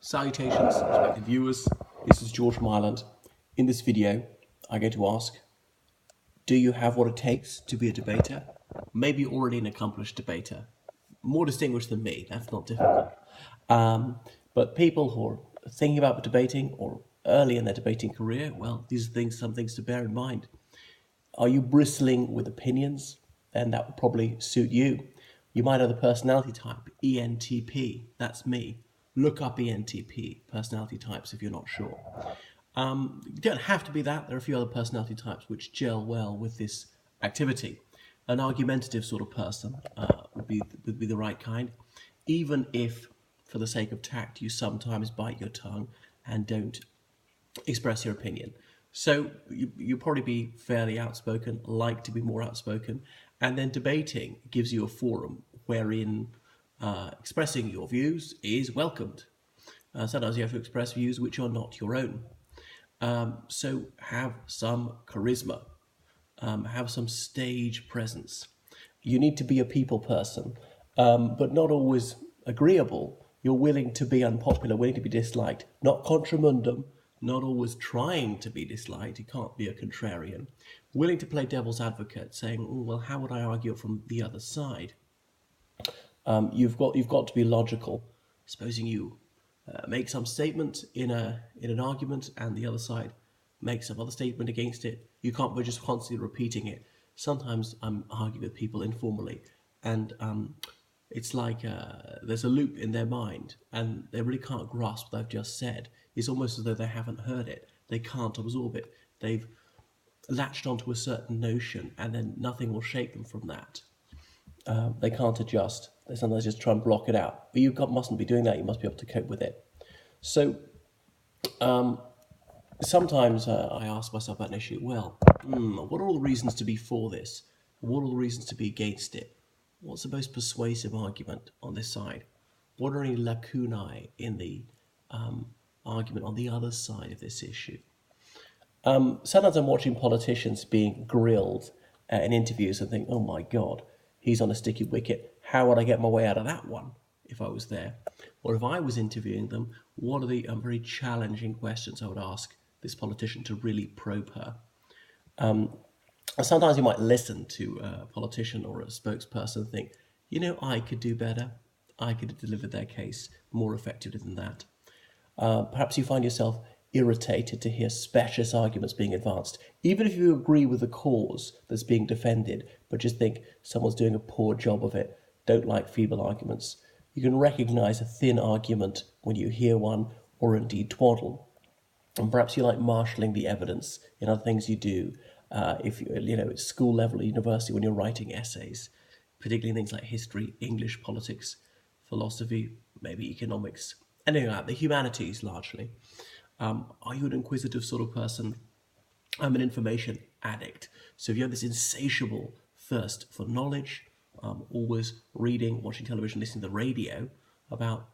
Salutations, respected viewers. This is George from Ireland. In this video, I'm going to ask, do you have what it takes to be a debater? Maybe already an accomplished debater. More distinguished than me, that's not difficult. But people who are thinking about debating or early in their debating career, well, these are some things to bear in mind. Are you bristling with opinions? Then that would probably suit you. You might have the personality type, ENTP, that's me. Look up ENTP, personality types, if you're not sure. You don't have to be that. There are a few other personality types which gel well with this activity. An argumentative sort of person would be the right kind, even if, for the sake of tact, you sometimes bite your tongue and don't express your opinion. So you'll probably be fairly outspoken, like to be more outspoken, and then debating gives you a forum wherein expressing your views is welcomed. Sometimes you have to express views which are not your own. So have some charisma, have some stage presence. You need to be a people person, but not always agreeable. You're willing to be unpopular, willing to be disliked, not contramundum, not always trying to be disliked. You can't be a contrarian. Willing to play devil's advocate, saying, "Oh, well, how would I argue it from the other side?" You've got to be logical. Supposing you make some statement in an argument, and the other side makes some other statement against it, you can't be just constantly repeating it. Sometimes I'm arguing with people informally, and it's like there's a loop in their mind, and they really can't grasp what I've just said. It's almost as though they haven't heard it. They can't absorb it. They've latched onto a certain notion, and then nothing will shake them from that. They can't adjust. They sometimes just try and block it out. But you mustn't be doing that. You must be able to cope with it. So sometimes I ask myself about an issue, well, what are all the reasons to be for this? What are all the reasons to be against it? What's the most persuasive argument on this side? What are any lacunae in the argument on the other side of this issue? Sometimes I'm watching politicians being grilled in interviews and think, oh my God, he's on a sticky wicket. How would I get my way out of that one if I was there? Or if I was interviewing them, what are the very challenging questions I would ask this politician to really probe her? Sometimes you might listen to a politician or a spokesperson and think, I could do better. I could have delivered their case more effectively than that. Perhaps you find yourself irritated to hear specious arguments being advanced, even if you agree with the cause that's being defended, but just think someone's doing a poor job of it, don't like feeble arguments. You can recognize a thin argument when you hear one, or indeed twaddle. And perhaps you like marshalling the evidence in other things you do, if at school level or university when you're writing essays, particularly things like history, English, politics, philosophy, maybe economics, anything like that, the humanities largely. Are you an inquisitive sort of person? I'm an information addict. So if you have this insatiable thirst for knowledge, always reading, watching television, listening to the radio about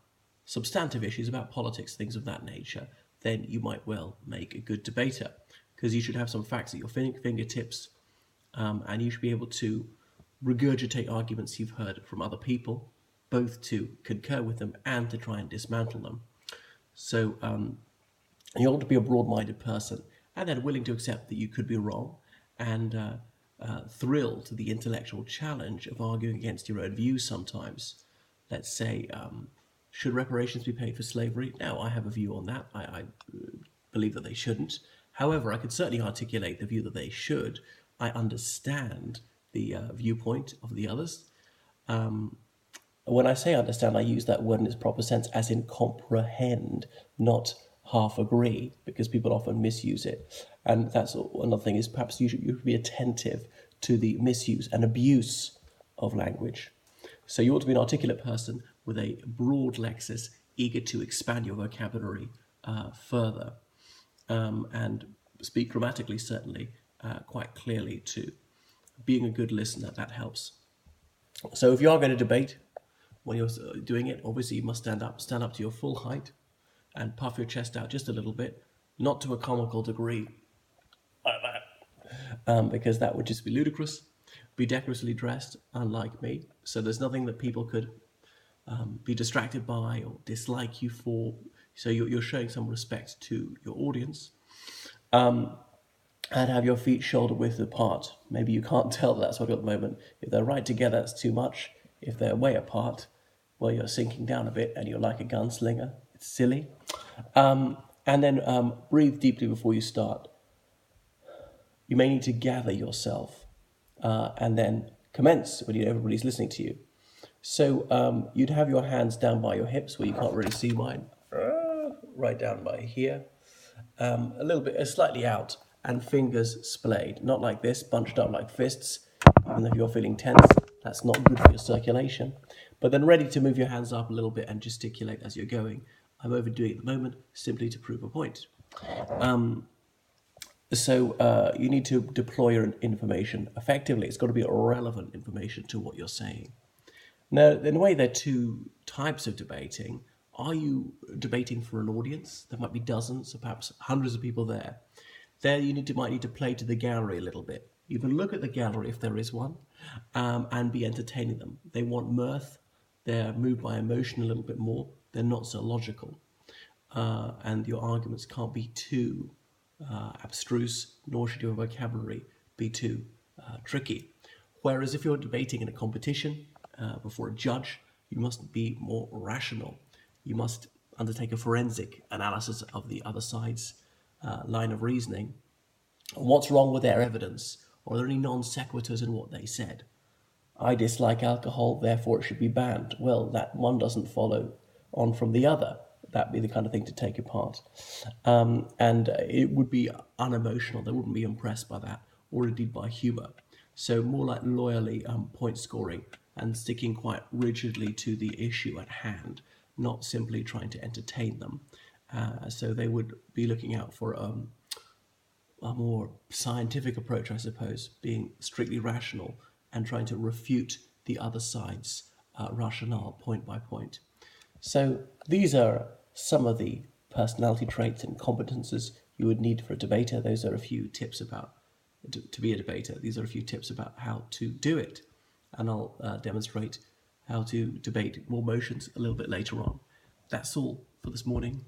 substantive issues, about politics, things of that nature, then you might well make a good debater, because you should have some facts at your fingertips, and you should be able to regurgitate arguments you've heard from other people, both to concur with them and to try and dismantle them. So you ought to be a broad-minded person, and then willing to accept that you could be wrong, and thrilled to the intellectual challenge of arguing against your own views sometimes. Let's say, should reparations be paid for slavery? Now, I have a view on that. I believe that they shouldn't. However, I could certainly articulate the view that they should. I understand the viewpoint of the others. When I say understand, I use that word in its proper sense, as in comprehend, not half agree, because people often misuse it. And that's another thing, is perhaps you should be attentive to the misuse and abuse of language. So you ought to be an articulate person with a broad lexis, eager to expand your vocabulary further, and speak grammatically, certainly, quite clearly too. Being a good listener, that helps. So if you are going to debate, when you're doing it, obviously you must stand up to your full height, and puff your chest out just a little bit, not to a comical degree, like that, because that would just be ludicrous. Be decorously dressed, unlike me, so there's nothing that people could be distracted by or dislike you for. So you're showing some respect to your audience. And have your feet shoulder width apart. Maybe you can't tell that's what you're at the moment. If they're right together, that's too much. If they're way apart, well, you're sinking down a bit and you're like a gunslinger. It's silly. And then breathe deeply before you start. You may need to gather yourself and then commence when everybody's listening to you. So you'd have your hands down by your hips where you can't really see mine. Right down by here. A little bit, slightly out, and fingers splayed. Not like this, bunched up like fists. Even if you're feeling tense, that's not good for your circulation. But then ready to move your hands up a little bit and gesticulate as you're going. I'm overdoing it at the moment, simply to prove a point. So you need to deploy your information effectively. It's got to be relevant information to what you're saying. Now, in a way, there are two types of debating. Are you debating for an audience? There might be dozens or perhaps hundreds of people there. There you might need to play to the gallery a little bit. You can look at the gallery if there is one and be entertaining them. They want mirth. They're moved by emotion a little bit more. They're not so logical. And your arguments can't be too abstruse, nor should your vocabulary be too tricky. Whereas if you're debating in a competition before a judge, you must be more rational. You must undertake a forensic analysis of the other side's line of reasoning. What's wrong with their evidence? Or are there any non sequiturs in what they said? I dislike alcohol, therefore it should be banned. Well, that one doesn't follow on from the other. That'd be the kind of thing to take apart. And it would be unemotional. They wouldn't be impressed by that, or indeed by humour. So more like loyally point scoring and sticking quite rigidly to the issue at hand, not simply trying to entertain them. So they would be looking out for a more scientific approach, I suppose, being strictly rational and trying to refute the other side's rationale point by point. So these are some of the personality traits and competences you would need for a debater. Those are a few tips about to be a debater. These are a few tips about how to do it. And I'll demonstrate how to debate more motions a little bit later on. That's all for this morning.